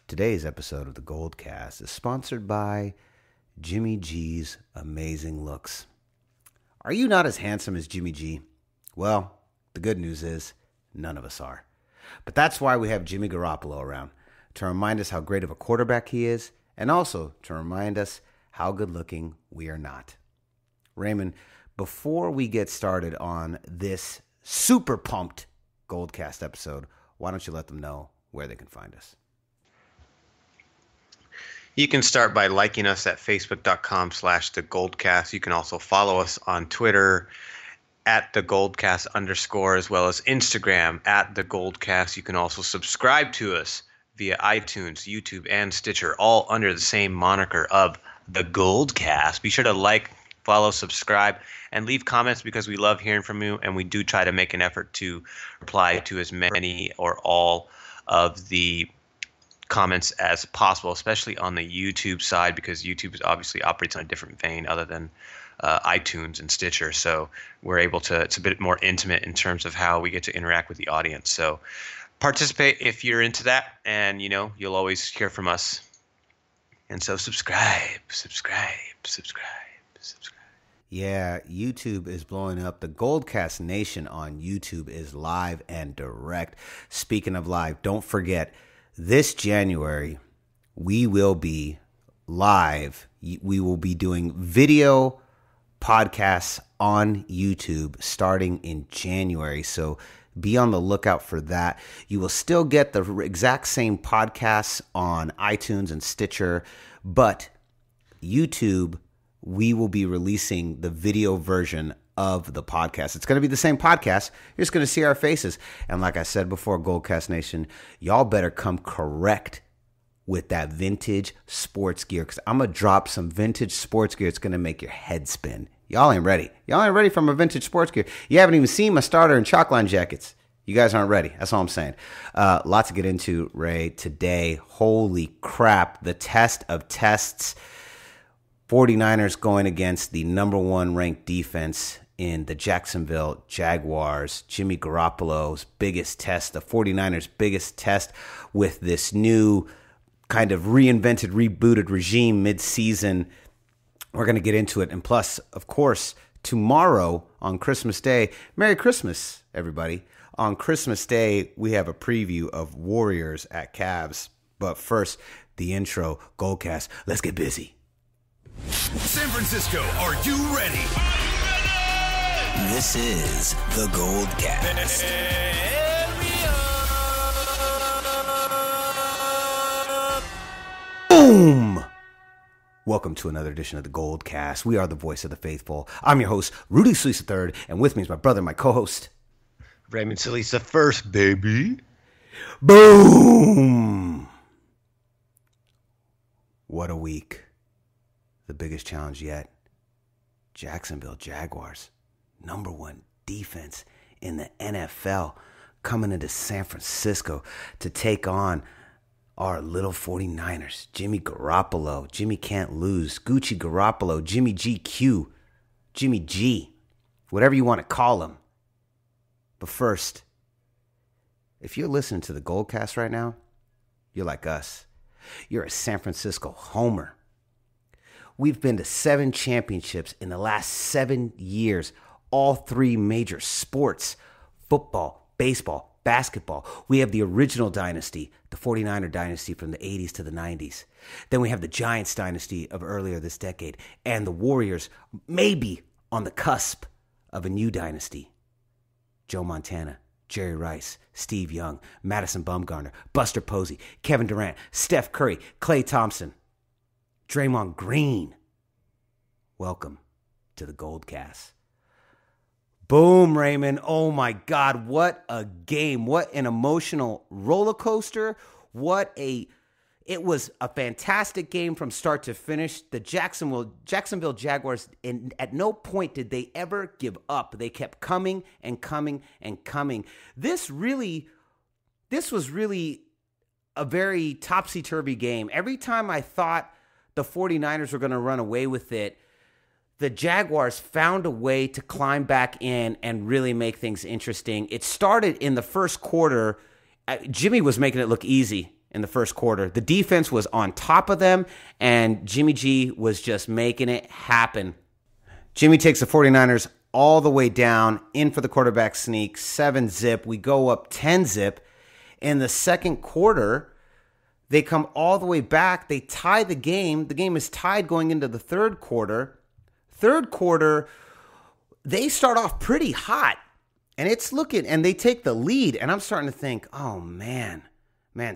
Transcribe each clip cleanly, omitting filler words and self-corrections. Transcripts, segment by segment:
Today's episode of the GoldCast is sponsored by Jimmy G's Amazing Looks. Are you not as handsome as Jimmy G? Well, the good news is none of us are. But that's why we have Jimmy Garoppolo around, to remind us how great of a quarterback he is, and also to remind us how good looking we are not. Raymond, before we get started on this super pumped GoldCast episode, why don't you let them know where they can find us? You can start by liking us at facebook.com/thegoldcast. You can also follow us on Twitter at @thegoldcast_, as well as Instagram at @thegoldcast. You can also subscribe to us via iTunes, YouTube, and Stitcher, all under the same moniker of the GoldCast. Be sure to like, follow, subscribe, and leave comments because we love hearing from you, and we do try to make an effort to reply to as many or all of the comments as possible, especially on the YouTube side, because YouTube obviously operates on a different vein other than iTunes and Stitcher. So we're able to, it's a bit more intimate in terms of how we get to interact with the audience. So participate if you're into that, and you'll always hear from us. And so subscribe. Yeah, YouTube is blowing up. The GoldCast Nation on YouTube is live and direct. Speaking of live, don't forget, this January, we will be live. We will be doing video podcasts on YouTube starting in January. So be on the lookout for that. You will still get the exact same podcasts on iTunes and Stitcher, but YouTube, we will be releasing the video version of the podcast. It's going to be the same podcast. You're just going to see our faces. And like I said before, GoldCast Nation, y'all better come correct with that vintage sports gear, because I'm going to drop some vintage sports gear. It's going to make your head spin. Y'all ain't ready. Y'all ain't ready from a vintage sports gear. You haven't even seen my starter and chalk line jackets. You guys aren't ready. That's all I'm saying. Lots to get into, Ray, today. Holy crap. The test of tests. 49ers going against the number one ranked defense in the Jacksonville Jaguars. Jimmy Garoppolo's biggest test, the 49ers' biggest test with this new kind of reinvented, rebooted regime mid-season. We're going to get into it. And plus, of course, tomorrow on Christmas Day, Merry Christmas, everybody. On Christmas Day, we have a preview of Warriors at Cavs. But first, the intro, GoldCast. Let's get busy. San Francisco, are you ready? This is the GoldCast. Boom! Welcome to another edition of the GoldCast. We are the voice of the faithful. I'm your host, Rudy Solis III, and with me is my brother, my co-host, Raymond Solis the first, baby. Boom! What a week. The biggest challenge yet. Jacksonville Jaguars, number one defense in the NFL, coming into San Francisco to take on our little 49ers. Jimmy Garoppolo, Jimmy Can't Lose, Gucci Garoppolo, Jimmy GQ, Jimmy G, whatever you want to call him. But first, if you're listening to the GoldCast right now, you're like us. You're a San Francisco homer. We've been to 7 championships in the last 7 years, all 3 major sports, football, baseball, basketball. We have the original dynasty, the 49er dynasty from the 80s to the 90s. Then we have the Giants dynasty of earlier this decade, and the Warriors maybe on the cusp of a new dynasty. Joe Montana, Jerry Rice, Steve Young, Madison Bumgarner, Buster Posey, Kevin Durant, Steph Curry, Klay Thompson, Draymond Green. Welcome to the GoldCast. Boom, Raymond. Oh my God, what a game. What an emotional roller coaster. It was a fantastic game from start to finish. The Jacksonville Jaguars, at no point did they ever give up. They kept coming and coming and coming. This was really a very topsy-turvy game. Every time I thought the 49ers were going to run away with it, the Jaguars found a way to climb back in and really make things interesting. It started in the first quarter. Jimmy was making it look easy in the first quarter. The defense was on top of them, and Jimmy G was just making it happen. Jimmy takes the 49ers all the way down, in for the quarterback sneak, 7-zip. We go up 10-zip. In the second quarter, they come all the way back. They tie the game. The game is tied going into the third quarter. Third quarter, they start off pretty hot. And it's looking, and they take the lead. And I'm starting to think, oh, man,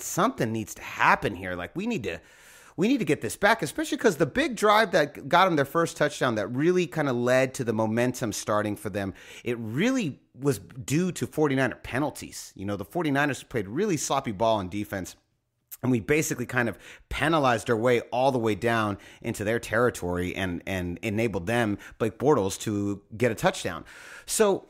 something needs to happen here. Like, we need to get this back, especially because the big drive that got them their first touchdown that really kind of led to the momentum starting for them, it really was due to 49er penalties. You know, the 49ers played really sloppy ball on defense, and we basically kind of penalized our way all the way down into their territory and enabled them, Blake Bortles, to get a touchdown. So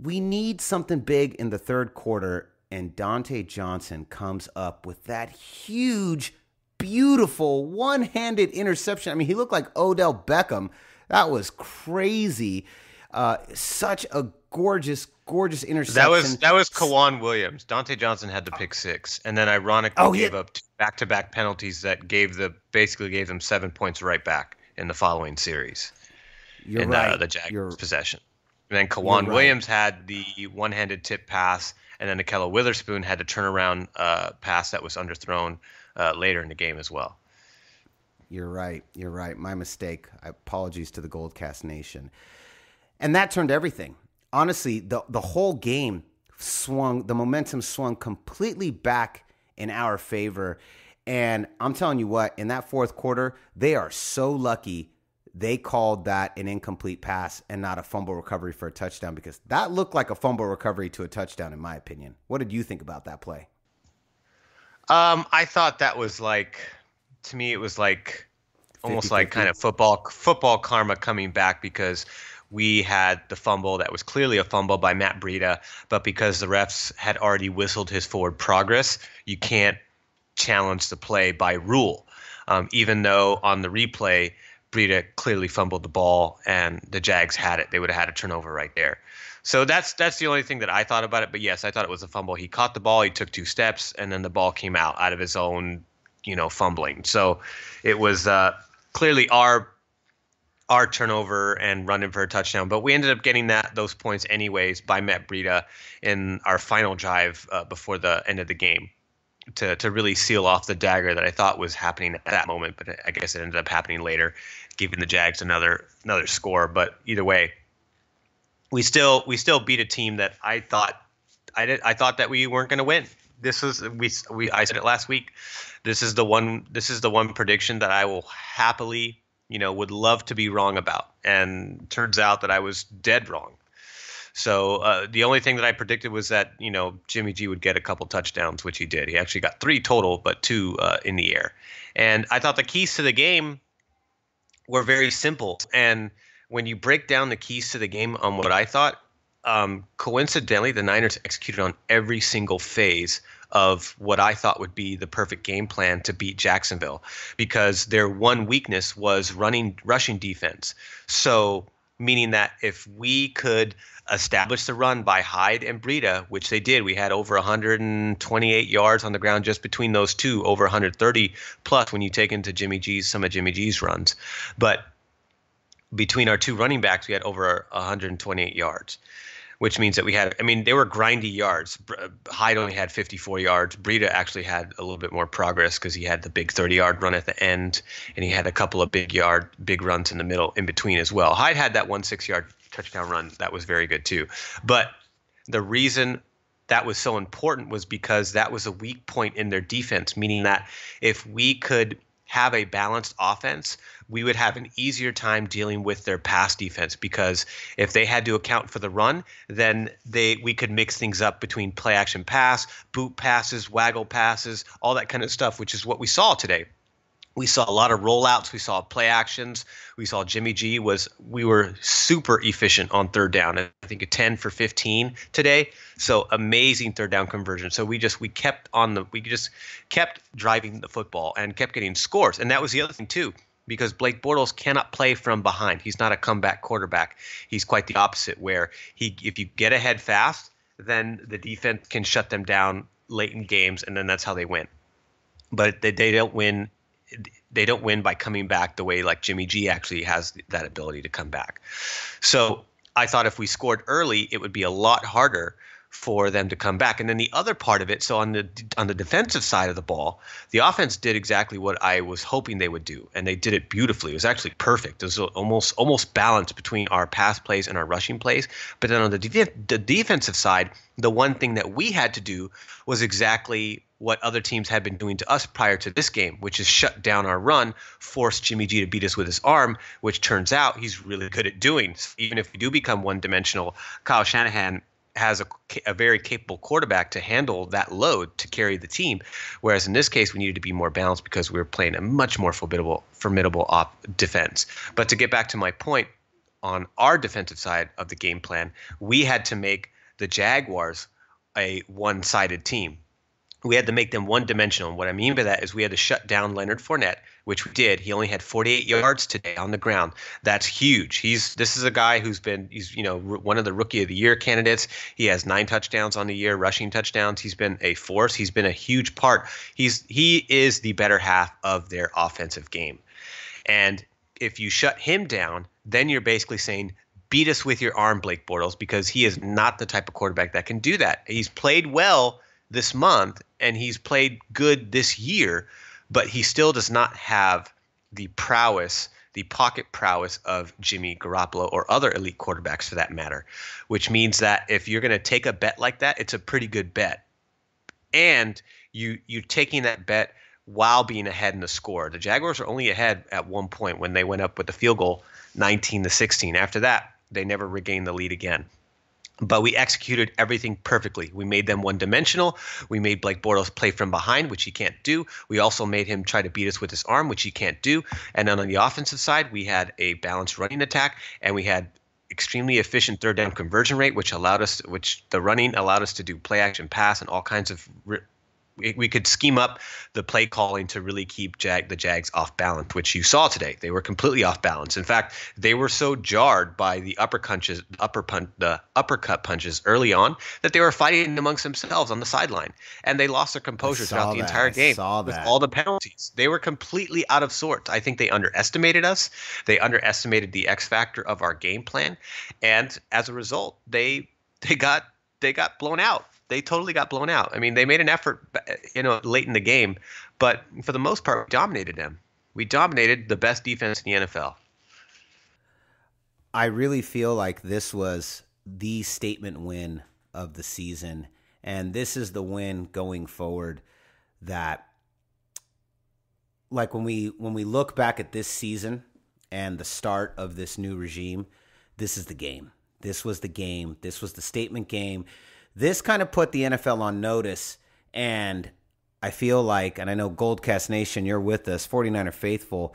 we need something big in the third quarter, and Dante Johnson comes up with that huge, beautiful one-handed interception. I mean, he looked like Odell Beckham. That was crazy. Such a gorgeous interception. That was Kawan Williams. Dante Johnson had the pick six, and then ironically gave up two back-to-back penalties that basically gave them 7 points right back in the following series. You're right. The Jaguars' possession. And then Kawan Williams had the one-handed tip pass, and then Nikello Witherspoon had the turnaround pass that was underthrown later in the game as well. You're right. My mistake. Apologies to the GoldCast Nation. And that turned everything. Honestly, the whole game the momentum swung completely back in our favor. And I'm telling you what, in that fourth quarter, they are so lucky they called that an incomplete pass and not a fumble recovery for a touchdown, because that looked like a fumble recovery to a touchdown, in my opinion. What did you think about that play? I thought that was to me, it was almost 50-50. Like kind of football karma coming back, because we had the fumble that was clearly a fumble by Matt Breida, but because the refs had already whistled his forward progress, you can't challenge the play by rule. Even though on the replay, Breida clearly fumbled the ball and the Jags had it. They would have had a turnover right there. So that's the only thing that I thought about it. But yes, I thought it was a fumble. He caught the ball, he took 2 steps, and then the ball came out of his own, fumbling. So it was clearly our turnover and running for a touchdown. But we ended up getting those points anyways by Matt Breida in our final drive before the end of the game to really seal off the dagger that I thought was happening at that moment. But I guess it ended up happening later, giving the Jags another score. But either way, we still beat a team that I thought that we weren't going to win. This was I said it last week. This is the one prediction that I will happily, would love to be wrong about, and turns out that I was dead wrong. So the only thing that I predicted was that Jimmy G would get a couple touchdowns, which he did. He actually got 3 total, but 2 in the air. And I thought the keys to the game were very simple. And when you break down the keys to the game on what I thought, coincidentally, the Niners executed on every single phase of what I thought would be the perfect game plan to beat Jacksonville, because their one weakness was rushing defense. So meaning that if we could establish the run by Hyde and Breida, which they did, we had over 128 yards on the ground just between those two, over 130 plus when you take into some of Jimmy G's runs. But between our 2 running backs, we had over 128 yards, which means that they were grindy yards. Hyde only had 54 yards. Breida actually had a little bit more progress because he had the big 30-yard run at the end, and he had a couple of big runs in the middle in between as well. Hyde had that 6-yard touchdown run. That was very good too. But the reason that was so important was because that was a weak point in their defense, meaning that if we could have a balanced offense, we would have an easier time dealing with their pass defense, because if they had to account for the run, then we could mix things up between play action pass, boot passes, waggle passes, all that kind of stuff, which is what we saw today. We saw a lot of rollouts. We saw play actions. We saw Jimmy G we were super efficient on third down. I think a 10 for 15 today. So amazing third down conversion. So we just kept driving the football and kept getting scores. And that was the other thing too, because Blake Bortles cannot play from behind. He's not a comeback quarterback. He's quite the opposite, where if you get ahead fast, then the defense can shut them down late in games, and then that's how they win. but they don't win. They don't win by coming back the way like Jimmy G actually has that ability to come back. So I thought if we scored early, it would be a lot harder for them to come back. And then the other part of it, so on the defensive side of the ball, the offense did exactly what I was hoping they would do, and they did it beautifully. It was actually perfect. It was almost balanced between our pass plays and our rushing plays. But then on the defensive side, the one thing that we had to do was exactly what other teams had been doing to us prior to this game, which is shut down our run, force Jimmy G to beat us with his arm, which turns out he's really good at doing. So even if we do become one-dimensional, Kyle Shanahan has a very capable quarterback to handle that load to carry the team. Whereas in this case, we needed to be more balanced because we were playing a much more formidable defense. But to get back to my point, on our defensive side of the game plan, we had to make the Jaguars a one-sided team. We had to make them one-dimensional. And what I mean by that is we had to shut down Leonard Fournette, which we did. He only had 48 yards today on the ground. That's huge. This is a guy he's one of the Rookie of the Year candidates. He has 9 touchdowns on the year, rushing touchdowns. He's been a force. He's been a huge part. He is the better half of their offensive game. And if you shut him down, then you're basically saying, beat us with your arm, Blake Bortles, because he is not the type of quarterback that can do that. He's played well this month, and he's played good this year, but he still does not have the prowess, the pocket prowess of Jimmy Garoppolo or other elite quarterbacks for that matter, which means that if you're going to take a bet like that, it's a pretty good bet. And you're taking that bet while being ahead in the score. The Jaguars were only ahead at one point when they went up with the field goal 19-16. After that, they never regained the lead again. But we executed everything perfectly. We made them one-dimensional. We made Blake Bortles play from behind, which he can't do. We also made him try to beat us with his arm, which he can't do. And then on the offensive side, we had a balanced running attack, and we had extremely efficient third down conversion rate, which the running allowed us to do play action pass and all kinds of we could scheme up the play calling to really keep the Jags off balance, which you saw today. They were completely off balance. In fact, they were so jarred by the uppercut punches early on that they were fighting amongst themselves on the sideline, and they lost their composure throughout the entire game with all the penalties. They were completely out of sorts. I think they underestimated us. They underestimated the X factor of our game plan, and as a result, they got blown out. They totally got blown out. I mean, they made an effort, late in the game, but for the most part, we dominated them. We dominated the best defense in the NFL. I really feel like this was the statement win of the season, and this is the win going forward that, like when we look back at this season and the start of this new regime, this is the game. This was the game. This was the statement game. This kind of put the NFL on notice, and I feel like, and I know GoldCast Nation, you're with us, 49er faithful,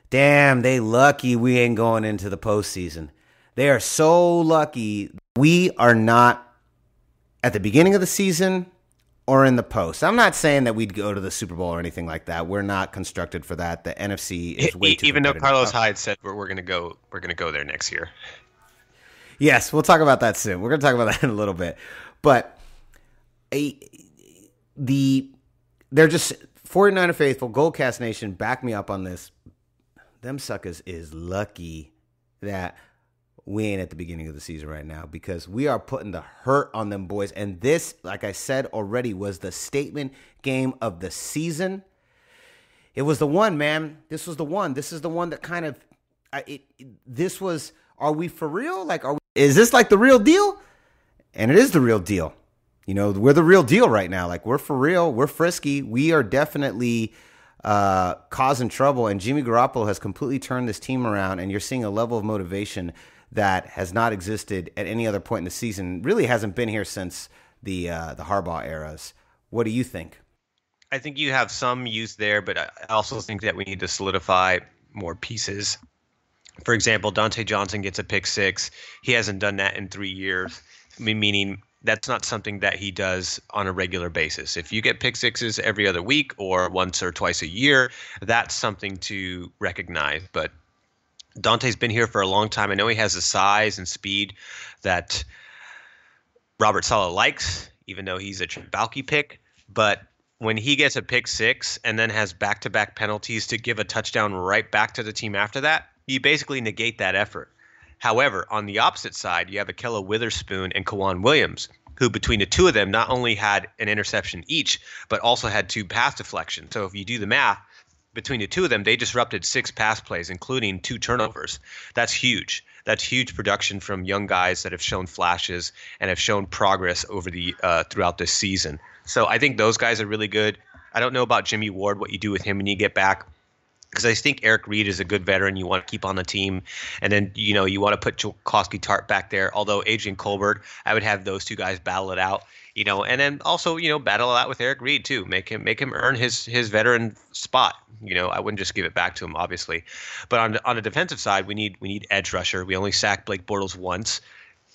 damn, they lucky we ain't going into the postseason. They are so lucky we are not at the beginning of the season or in the post. I'm not saying that we'd go to the Super Bowl or anything like that. We're not constructed for that. The NFC is way too even though Carlos Hyde said we're going to go there next year. Yes, we'll talk about that soon. We're going to talk about that in a little bit. But they're just 49er faithful, GoldCast Nation, back me up on this. Them suckers is lucky that we ain't at the beginning of the season right now, because we are putting the hurt on them boys. And this, like I said already, was the statement game of the season. It was the one, man. This was the one. This is the one that kind of this was, are we for real? Like, is this like the real deal? And it is the real deal. We're the real deal right now. Like, we're for real. We're frisky. We are definitely causing trouble. And Jimmy Garoppolo has completely turned this team around. And you're seeing a level of motivation that has not existed at any other point in the season. Really hasn't been here since the Harbaugh eras. What do you think? I think you have some use there, but I also think that we need to solidify more pieces. For example, Dante Johnson gets a pick six. He hasn't done that in 3 years. Meaning that's not something that he does on a regular basis. If you get pick sixes every other week or once or twice a year, that's something to recognize. But Dante's been here for a long time. I know he has the size and speed that Robert Saleh likes, even though he's a Trubisky pick. But when he gets a pick six and then has back-to-back penalties to give a touchdown right back to the team after that, you basically negate that effort. However, on the opposite side, you have Akella Witherspoon and Kawan Williams, who between the two of them not only had an interception each, but also had 2 pass deflections. So if you do the math, between the two of them, they disrupted 6 pass plays, including 2 turnovers. That's huge. That's huge production from young guys that have shown flashes and have shown progress over the throughout this season. So I think those guys are really good. I don't know about Jimmy Ward, what you do with him when you get back, because I think Eric Reed is a good veteran you want to keep on the team. And then, you want to put Jaworski Tart back there. Although Adrian Colbert, I would have those 2 guys battle it out. And then also, battle it out with Eric Reed too. Make him earn his veteran spot. I wouldn't just give it back to him, obviously. But on the defensive side, we need edge rusher. We only sacked Blake Bortles once.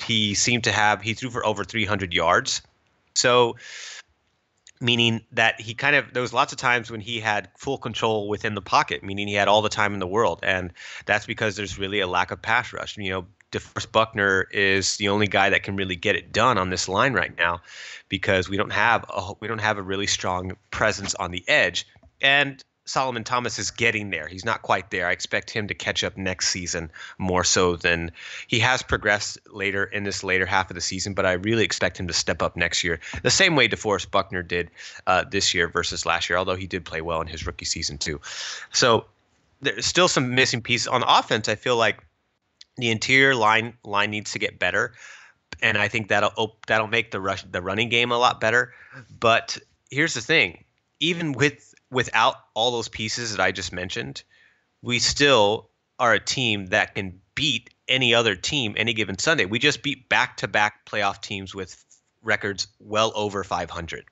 He threw for over 300 yards. So, meaning that there was lots of times when he had full control within the pocket, meaning he had all the time in the world. And that's because there's really a lack of pass rush. DeForest Buckner is the only guy that can really get it done on this line right now, because we don't have a really strong presence on the edge. And Solomon Thomas is getting there. He's not quite there. I expect him to catch up next season more so than he has progressed later in this later half of the season, but I really expect him to step up next year the same way DeForest Buckner did this year versus last year, although he did play well in his rookie season too. So there's still some missing pieces. On offense, I feel like the interior line needs to get better, and I think that'll make the running game a lot better. But here's the thing. Even without all those pieces that I just mentioned, we still are a team that can beat any other team any given Sunday. We just beat back-to-back playoff teams with records well over 500.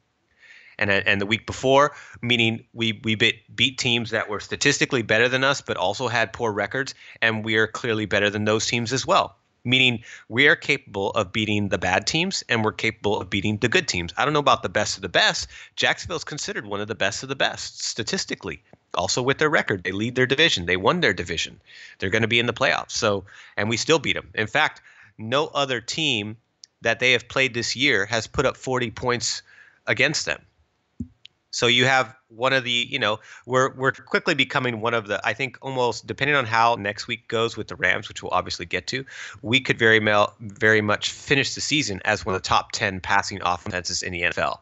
And the week before, meaning we beat teams that were statistically better than us but also had poor records, and we are clearly better than those teams as well. Meaning we are capable of beating the bad teams and we're capable of beating the good teams. I don't know about the best of the best. Jacksonville's considered one of the best statistically. Also with their record, they lead their division. They won their division. They're going to be in the playoffs. So, and we still beat them. In fact, no other team that they have played this year has put up 40 points against them. So you have one of the, we're quickly becoming one of the, I think almost depending on how next week goes with the Rams, which we'll obviously get to, we could very much finish the season as one of the top 10 passing offenses in the NFL.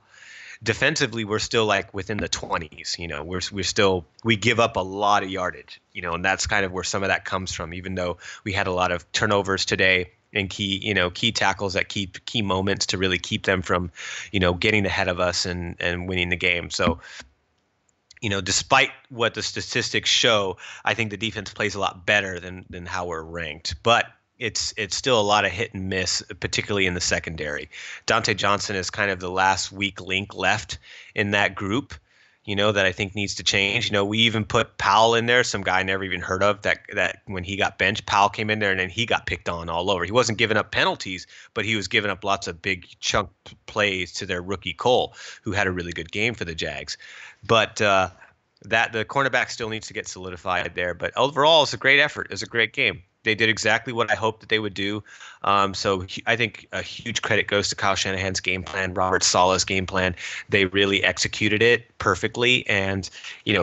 Defensively, we're still like within the 20s. We give up a lot of yardage, and that's kind of where some of that comes from, even though we had a lot of turnovers today and key tackles at key moments to really keep them from, getting ahead of us and winning the game. So, despite what the statistics show, I think the defense plays a lot better than how we're ranked. But it's still a lot of hit and miss, particularly in the secondary. Dante Johnson is kind of the last weak link left in that group, that I think needs to change. We even put Powell in there, some guy I never even heard of, that when he got benched, Powell came in there and then he got picked on all over. He wasn't giving up penalties, but he was giving up lots of big chunk plays to their rookie Cole, who had a really good game for the Jags. But that the cornerback still needs to get solidified there. But overall, it's a great effort. It's a great game. They did exactly what I hoped that they would do. So I think a huge credit goes to Kyle Shanahan's game plan, Robert Saleh's game plan. They really executed it perfectly. And,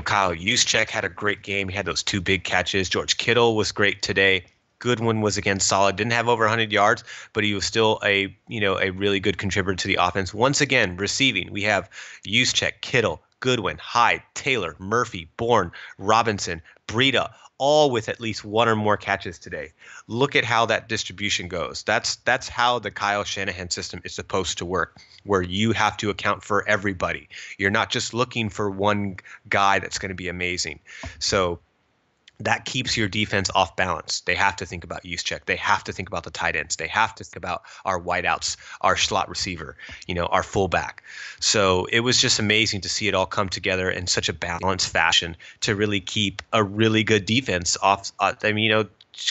Kyle Juszczyk had a great game. He had those 2 big catches. George Kittle was great today. Goodwin was again solid. Didn't have over 100 yards, but he was still a really good contributor to the offense. Once again, receiving, we have Juszczyk, Kittle, Goodwin, Hyde, Taylor, Murphy, Bourne, Robinson, Breida, all with at least 1 or more catches today. Look at how that distribution goes. That's how the Kyle Shanahan system is supposed to work, where you have to account for everybody. You're not just looking for one guy that's going to be amazing. So that keeps your defense off balance. They have to think about Juszczyk. They have to think about the tight ends. They have to think about our wideouts, our slot receiver, our fullback. So it was just amazing to see it all come together in such a balanced fashion to really keep a really good defense off.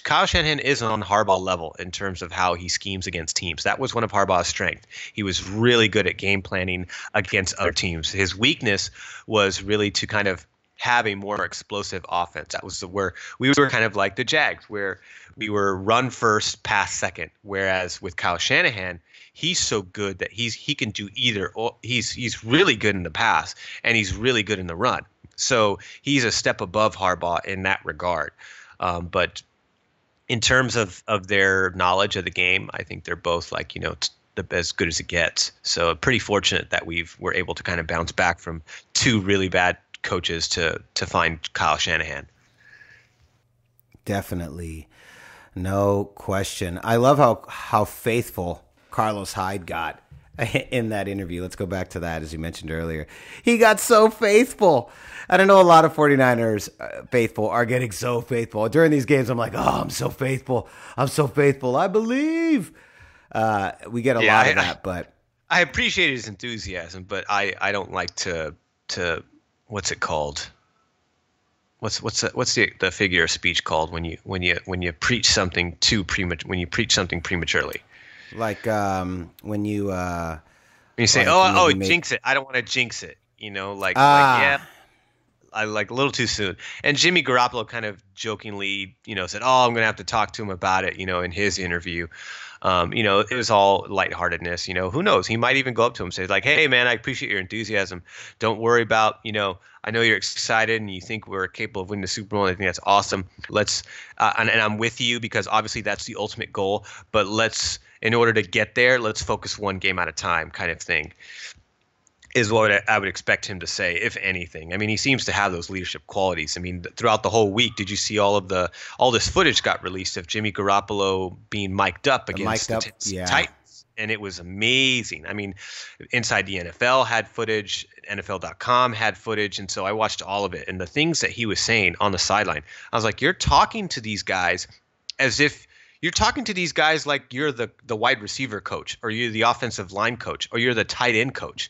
Kyle Shanahan is on Harbaugh level in terms of how he schemes against teams. That was one of Harbaugh's strengths. He was really good at game planning against other teams. His weakness was really to kind of have a more explosive offense. That was where we were kind of like the Jags, where we were run first, pass second. Whereas with Kyle Shanahan, he's so good that he can do either. Or he's really good in the pass and he's really good in the run. So he's a step above Harbaugh in that regard. But in terms of their knowledge of the game, I think they're both like, as good as it gets. So pretty fortunate that we're able to kind of bounce back from two really bad coaches to find Kyle Shanahan. Definitely. No question. I love how faithful Carlos Hyde got in that interview. Let's go back to that, as you mentioned earlier. He got so faithful. And I know a lot of 49ers faithful are getting so faithful. During these games, I'm like, oh, I'm so faithful. I'm so faithful. I believe. We get a lot of that, but I appreciate his enthusiasm, but I don't like to what's it called? What's the figure of speech called when you preach something when you preach something prematurely? Like when you say, jinx it. I don't want to jinx it. Yeah. I like a little too soon. And Jimmy Garoppolo kind of jokingly, said, "Oh, I'm going to have to talk to him about it," in his interview. It was all lightheartedness. Who knows? He might even go up to him and say, like, "Hey, man, I appreciate your enthusiasm. Don't worry about, I know you're excited and you think we're capable of winning the Super Bowl. And I think that's awesome. Let's, and I'm with you because obviously that's the ultimate goal. But in order to get there, let's focus one game at a time," kind of thing. Is what I would expect him to say, if anything. I mean, he seems to have those leadership qualities. I mean, throughout the whole week, did you see all this footage got released of Jimmy Garoppolo being mic'd up against the Titans? And it was amazing. I mean, Inside the NFL had footage, NFL.com had footage, and so I watched all of it. And the things that he was saying on the sideline, I was like, you're talking to these guys as if you're talking to these guys like you're the wide receiver coach, or you're the offensive line coach, or you're the tight end coach.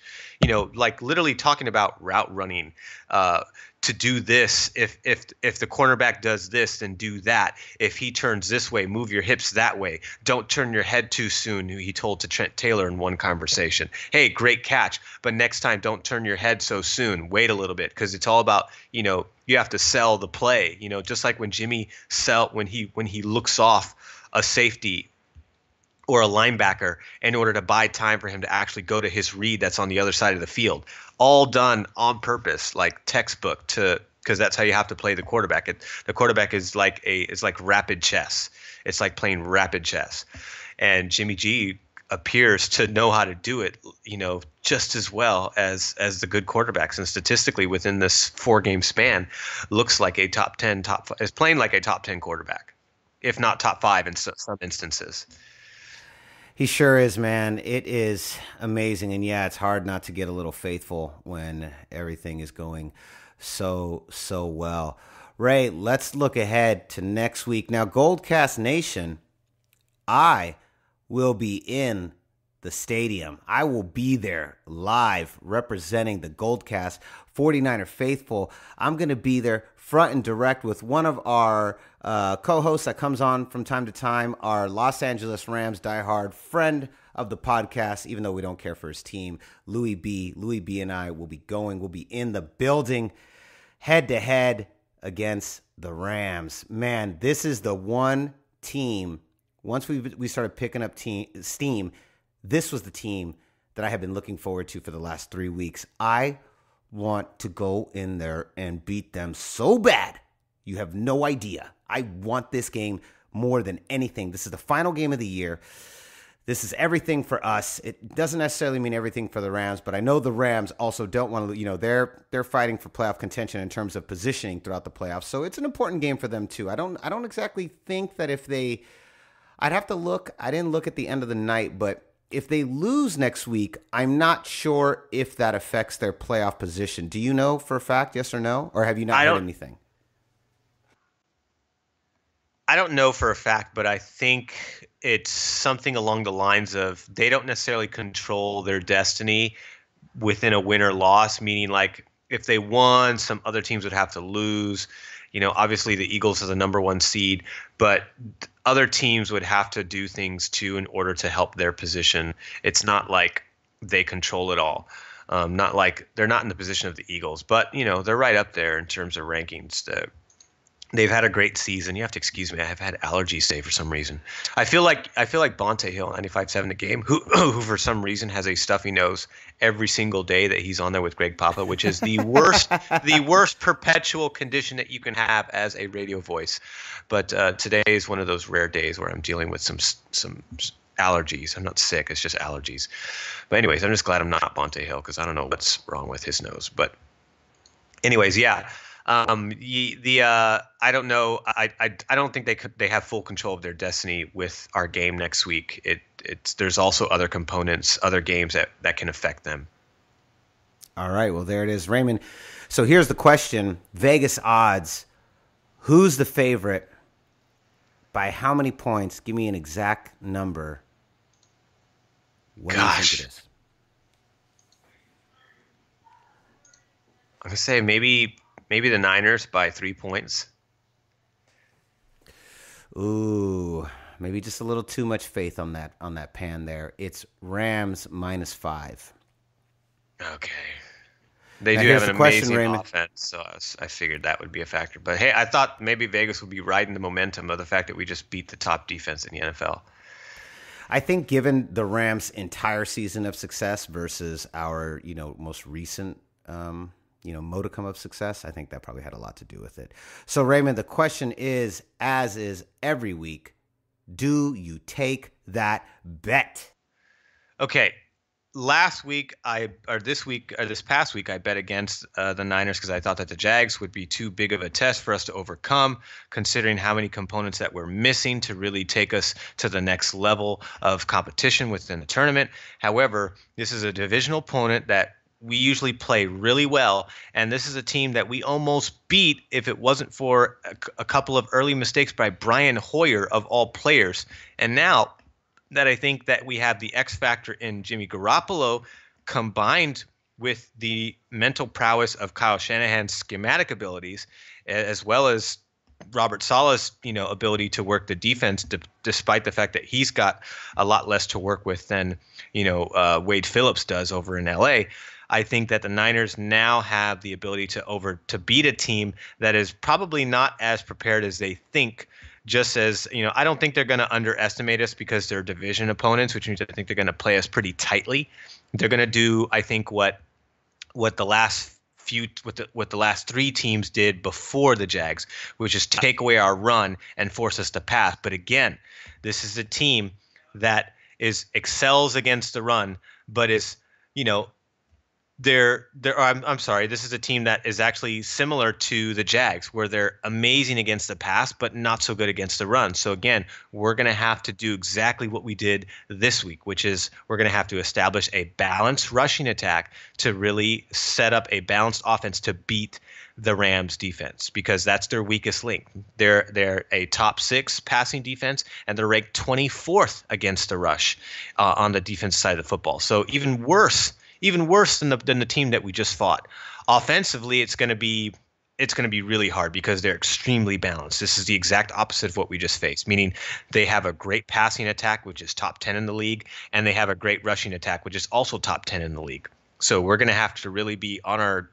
Like literally talking about route running, to do this. If the cornerback does this, then do that. If he turns this way, move your hips that way. Don't turn your head too soon, he told to Trent Taylor in one conversation. Hey, great catch, but next time don't turn your head so soon. Wait a little bit, because it's all about, you have to sell the play. Just like when Jimmy when he looks off a safety or a linebacker in order to buy time for him to actually go to his read that's on the other side of the field. All done on purpose, like textbook, because that's how you have to play the quarterback. The quarterback is like rapid chess. It's like playing rapid chess. And Jimmy G appears to know how to do it, just as well as the good quarterbacks. And statistically, within this 4-game span, looks like is playing like a top 10 quarterback, if not top 5 in some instances. He sure is, man. It is amazing. And yeah, it's hard not to get a little faithful when everything is going so well. Ray, let's look ahead to next week. Now, GoldCast Nation, I will be in the stadium. I will be there live representing the GoldCast 49er faithful. I'm going to be there front and direct with one of our co-hosts that comes on from time to time, our Los Angeles Rams diehard friend of the podcast, even though we don't care for his team, Louis B. Louis B and I will be in the building head-to-head against the Rams. Man, this is the one team, once we started picking up steam, this was the team that I have been looking forward to for the last 3 weeks. I want to go in there and beat them so bad. You have no idea. I want this game more than anything. This is the final game of the year. This is everything for us. It doesn't necessarily mean everything for the Rams, but I know the Rams also don't want to, they're fighting for playoff contention in terms of positioning throughout the playoffs. So it's an important game for them too. I don't exactly think that I'd have to look. I didn't look at the end of the night, but if they lose next week, I'm not sure if that affects their playoff position. Do you know for a fact, yes or no? Or have you not heard anything? I don't know for a fact, but I think it's something along the lines of they don't necessarily control their destiny within a win or loss, meaning like if they won, some other teams would have to lose. Obviously the Eagles are the number 1 seed, but other teams would have to do things too in order to help their position. It's not like they control it all. Not like they're not in the position of the Eagles, but they're right up there in terms of rankings. They've had a great season. You have to excuse me. I've had allergies today for some reason. I feel like Bonte Hill, 95.7 The Game, who for some reason has a stuffy nose every single day that he's on there with Greg Papa, which is the worst perpetual condition that you can have as a radio voice. But today is one of those rare days where I'm dealing with some allergies. I'm not sick. It's just allergies. But anyways, I'm just glad I'm not Bonte Hill because I don't know what's wrong with his nose. But anyways, yeah. I don't know. I don't think they have full control of their destiny with our game next week. There's also other components, other games that can affect them. All right. Well, there it is, Raymond. So here's the question: Vegas odds. Who's the favorite? By how many points? Give me an exact number. What do you think it is? I'm gonna say maybe the Niners by 3 points. Ooh, maybe just a little too much faith on that pan there. It's Rams -5. Okay. They now do have an question, amazing Raymond. offense, so I figured that would be a factor. But hey, I thought maybe Vegas would be riding the momentum of the fact that we just beat the top defense in the NFL. I think given the Rams' entire season of success versus our, most recent modicum of success, I think that probably had a lot to do with it. So, Raymond, the question is, as is every week, do you take that bet? Okay. This past week, I bet against the Niners because I thought that the Jags would be too big of a test for us to overcome, considering how many components that we're missing to really take us to the next level of competition within the tournament. However, this is a divisional opponent that we usually play really well, and this is a team that we almost beat if it wasn't for a couple of early mistakes by Brian Hoyer, of all players. And now that I think that we have the X factor in Jimmy Garoppolo combined with the mental prowess of Kyle Shanahan's schematic abilities, as well as Robert Saleh's, ability to work the defense, despite the fact that he's got a lot less to work with than, Wade Phillips does over in LA. I think that the Niners now have the ability to beat a team that is probably not as prepared as they think. Just as, I don't think they're going to underestimate us because they're division opponents, which means I think they're going to play us pretty tightly. They're going to do, I think, what the last three teams did before the Jags, which is take away our run and force us to pass. But again, this is a team that excels against the run, but is, I'm sorry. This is a team that is actually similar to the Jags, where they're amazing against the pass, but not so good against the run. So again, we're going to have to do exactly what we did this week, which is we're going to have to establish a balanced rushing attack to really set up a balanced offense to beat the Rams defense, because that's their weakest link. They're a top 6 passing defense, and they're ranked 24th against the rush on the defense side of the football. So even worse than the team that we just fought. Offensively, it's going to be really hard because they're extremely balanced. This is the exact opposite of what we just faced, meaning they have a great passing attack, which is top 10 in the league, and they have a great rushing attack, which is also top 10 in the league. So we're going to have to really be on our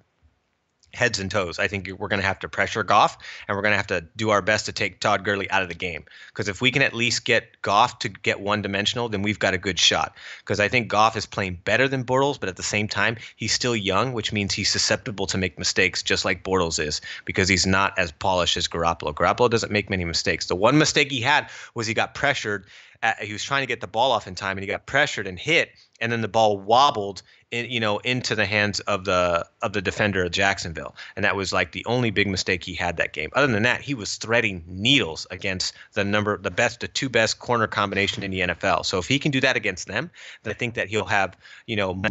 heads and toes. I think we're going to have to pressure Goff, and we're going to have to do our best to take Todd Gurley out of the game. Because if we can at least get Goff to get one-dimensional, then we've got a good shot. Because I think Goff is playing better than Bortles, but at the same time, he's still young, which means he's susceptible to make mistakes, just like Bortles is, because he's not as polished as Garoppolo. Garoppolo doesn't make many mistakes. The one mistake he had was he got pressured. He was trying to get the ball off in time, and he got pressured and hit, and then the ball wobbled into the hands of the defender of Jacksonville. And that was like the only big mistake he had that game. Other than that, he was threading needles against the two best corner combination in the NFL. So if he can do that against them, then I think that he'll have,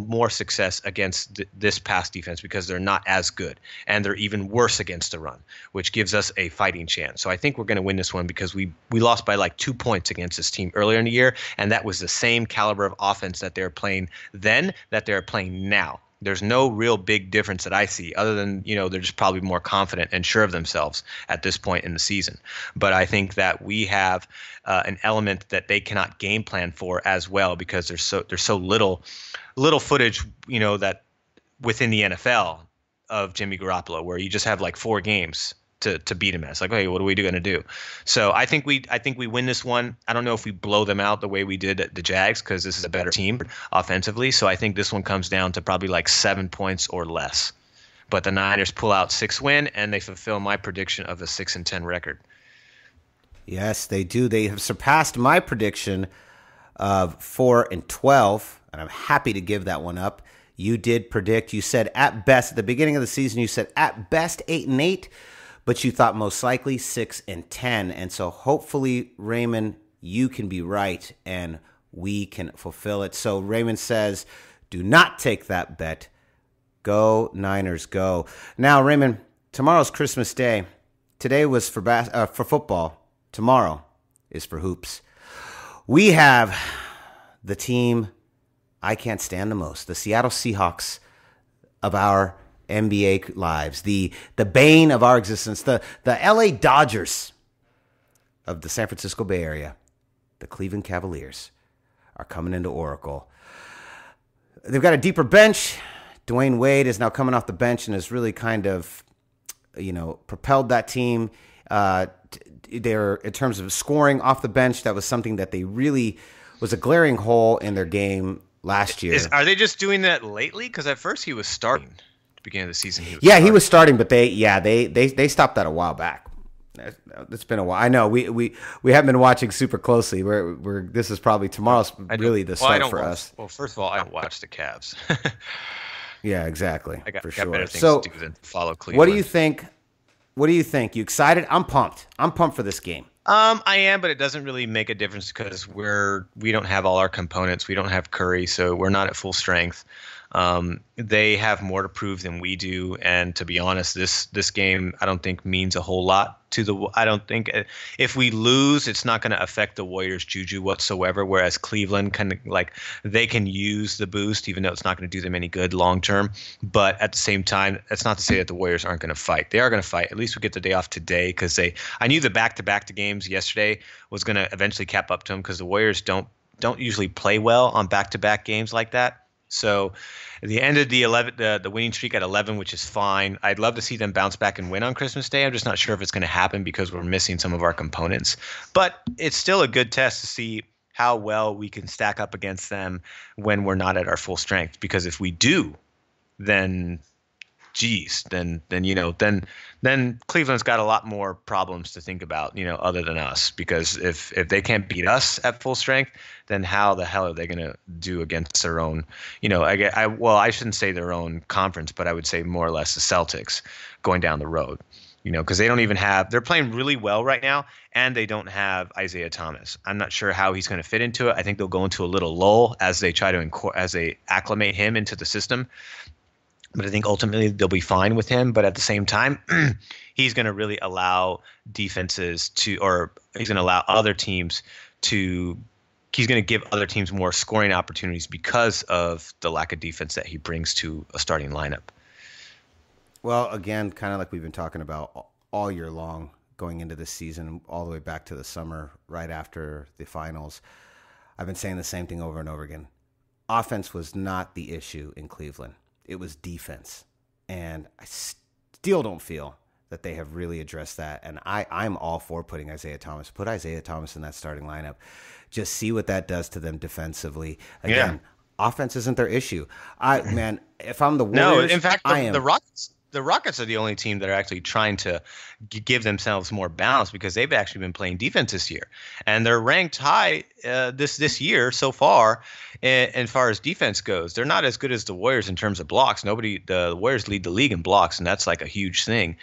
more success against this pass defense, because they're not as good, and they're even worse against the run, which gives us a fighting chance. So I think we're going to win this one, because we lost by like 2 points against this team earlier in the year, and that was the same caliber of offense that they're playing then that they're playing now. There's no real big difference that I see, other than, they're just probably more confident and sure of themselves at this point in the season. But I think that we have an element that they cannot game plan for as well, because there's so little footage, that within the NFL of Jimmy Garoppolo, where you just have like 4 games to beat him at. It's like, okay, what are we going to do? So I think we win this one. I don't know if we blow them out the way we did at the Jags, because this is a better team offensively. So I think this one comes down to probably like 7 points or less. But the Niners pull out 6 win, and they fulfill my prediction of a 6-10 record. Yes, they do. They have surpassed my prediction of 4-12, and I'm happy to give that one up. You did predict. You said at best at the beginning of the season. You said at best 8-8, but you thought most likely 6-10. And so hopefully, Raymond, you can be right, and we can fulfill it. So Raymond says, do not take that bet. Go Niners, go. Now, Raymond, tomorrow's Christmas Day. Today was for football. Tomorrow is for hoops. We have the team I can't stand the most, the Seattle Seahawks of our NBA lives, the bane of our existence, the LA Dodgers of the San Francisco Bay Area, the Cleveland Cavaliers are coming into Oracle. They've got a deeper bench. Dwayne Wade is now coming off the bench and has really kind of, propelled that team. They're, in terms of scoring off the bench, that was something that they really was a glaring hole in their game last year. Are they just doing that lately? Because at first he was starting at the beginning of the season. He was starting, but they stopped that a while back. It's been a while. I know we haven't been watching super closely. We're this is probably tomorrow's really the start for us. Well, first of all, I don't watch the Cavs. Yeah, exactly. I got sure. better things to do than follow Cleveland. What do you think? You excited? I'm pumped. I'm pumped for this game. I am, but it doesn't really make a difference because we don't have all our components. We don't have Curry, so we're not at full strength. They have more to prove than we do, and to be honest, this game I don't think means a whole lot to I don't think if we lose, it's not going to affect the Warriors' juju whatsoever. Whereas Cleveland they can use the boost, even though it's not going to do them any good long term. But at the same time, that's not to say that the Warriors aren't going to fight. They are going to fight. At least we get the day off today because I knew the back-to-back games yesterday was going to eventually cap up to them because the Warriors don't usually play well on back-to-back games like that. So the end of the winning streak at 11, which is fine. I'd love to see them bounce back and win on Christmas Day. I'm just not sure if it's going to happen because we're missing some of our components. But it's still a good test to see how well we can stack up against them when we're not at our full strength. Because if we do, then then Cleveland's got a lot more problems to think about, other than us. Because if they can't beat us at full strength, then how the hell are they going to do against their own, I shouldn't say their own conference, but I would say more or less the Celtics going down the road, because they don't even they're playing really well right now, and they don't have Isaiah Thomas. I'm not sure how he's going to fit into it. I think they'll go into a little lull as they try to as they acclimate him into the system. But I think ultimately they'll be fine with him. But at the same time, he's going to really allow defenses he's going to allow other teams he's going to give other teams more scoring opportunities because of the lack of defense that he brings to a starting lineup. Well, again, kind of like we've been talking about all year long, going into this season, all the way back to the summer, right after the finals, I've been saying the same thing over and over again. Offense was not the issue in Cleveland. It was defense. And I still don't feel that they have really addressed that. And I'm all for putting Isaiah Thomas. Put Isaiah Thomas in that starting lineup. Just see what that does to them defensively. Again, offense isn't their issue. If I'm the Warriors, in fact, the Rockets are the only team that are actually trying to give themselves more balance because they've actually been playing defense this year, and they're ranked high this year so far. As far as defense goes, they're not as good as the Warriors in terms of blocks. The Warriors lead the league in blocks, and that's like a huge thing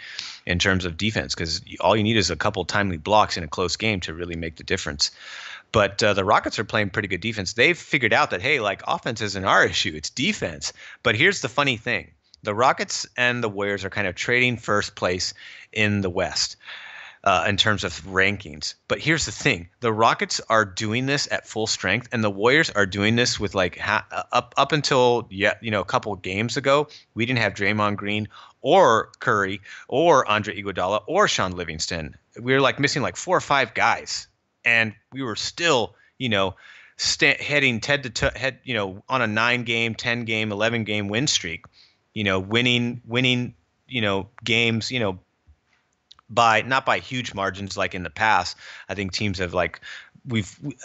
in terms of defense because all you need is a couple timely blocks in a close game to really make the difference. But the Rockets are playing pretty good defense. They've figured out that, hey, offense isn't our issue. It's defense. But here's the funny thing. The Rockets and the Warriors are kind of trading first place in the West in terms of rankings. But here's the thing. The Rockets are doing this at full strength, and the Warriors are doing this with up until a couple of games ago, we didn't have Draymond Green or Curry or Andre Iguodala or Sean Livingston. We were missing 4 or 5 guys. And we were still, heading head to head, on a 9-game, 10-game, 11-game win streak. winning, games, not by huge margins like in the past. I think teams have I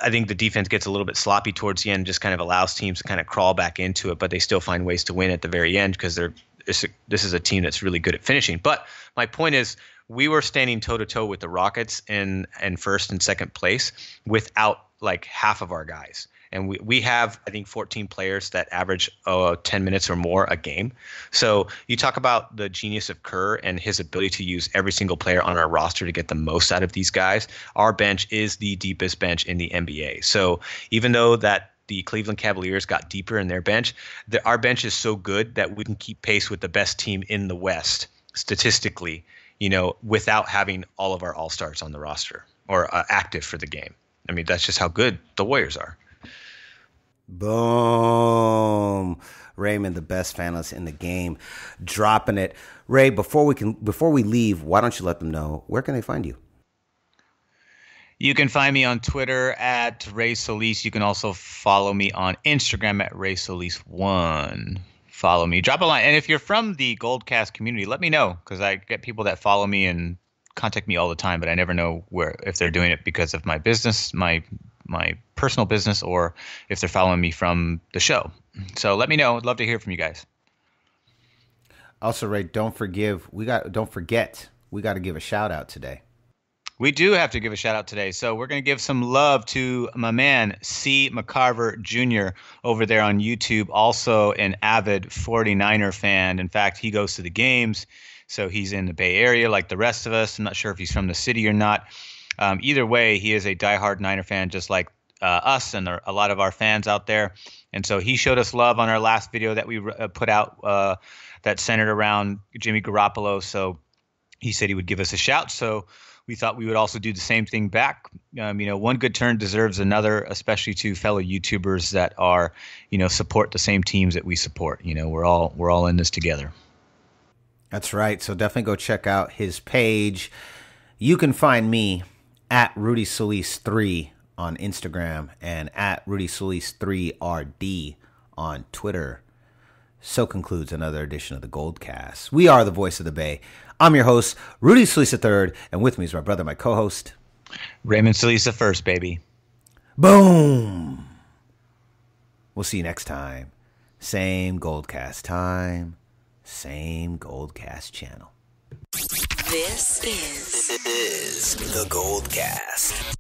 think the defense gets a little bit sloppy towards the end, just kind of allows teams to kind of crawl back into it, but they still find ways to win at the very end because this is a team that's really good at finishing. But my point is, we were standing toe to toe with the Rockets in first and second place without like half of our guys. And we have, I think, 14 players that average 10 minutes or more a game. So you talk about the genius of Kerr and his ability to use every single player on our roster to get the most out of these guys. Our bench is the deepest bench in the NBA. So even though that the Cleveland Cavaliers got deeper in their bench, our bench is so good that we can keep pace with the best team in the West statistically, without having all of our all-stars on the roster or active for the game. I mean, that's just how good the Warriors are. Boom. Raymond, the best analyst in the game, dropping it. Ray, before we leave, why don't you let them know where can they find you? You can find me on Twitter at Ray Solis. You can also follow me on Instagram at Ray Solis1. Follow me. Drop a line. And if you're from the GoldCast community, let me know, because I get people that follow me and contact me all the time, but I never know if they're doing it because of my business, my personal business, or if they're following me from the show. So let me know. I'd love to hear from you guys. Also, Ray, don't forget, we got to give a shout out today. We do have to give a shout out today. So we're going to give some love to my man, C. McCarver Jr. over there on YouTube, also an avid 49er fan. In fact, he goes to the games. So he's in the Bay Area like the rest of us. I'm not sure if he's from the city or not. Either way, he is a diehard Niner fan, just like us and a lot of our fans out there. And so he showed us love on our last video that we put out that centered around Jimmy Garoppolo. So he said he would give us a shout. So we thought we would also do the same thing back. One good turn deserves another, especially to fellow YouTubers that are, support the same teams that we support. We're all in this together. That's right. So definitely go check out his page. You can find me at Rudy Solis 3 on Instagram and at Rudy Solis 3RD on Twitter. So concludes another edition of the GoldCast. We are the voice of the Bay. I'm your host, Rudy Solis III, and with me is my brother, my co-host, Raymond Solis the First, baby. Boom. We'll see you next time. Same GoldCast time, same GoldCast channel. This is the GoldCast.